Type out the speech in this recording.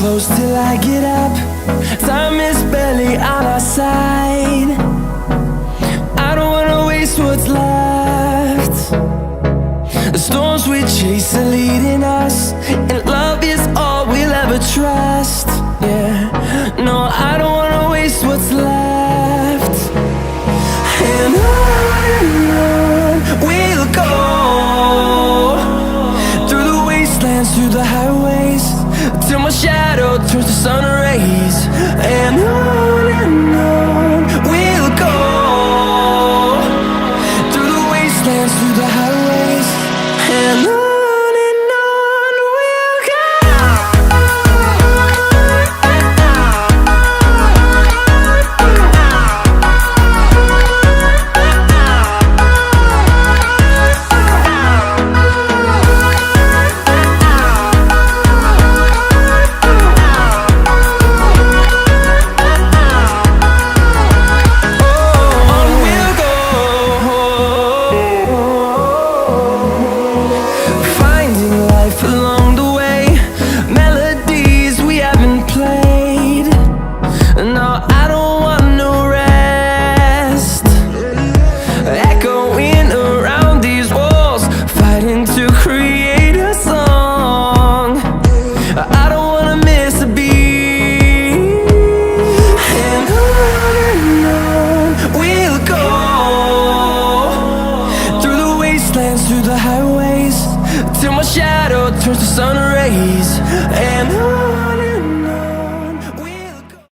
close till I get up. Time is barely on our side. I don't wanna waste what's left. The storms we chase are leading us, and love is all we'll ever trust. Yeah, no, I don't wanna waste what's left. And on we'll go, through the wastelands, through the highways, till my shadow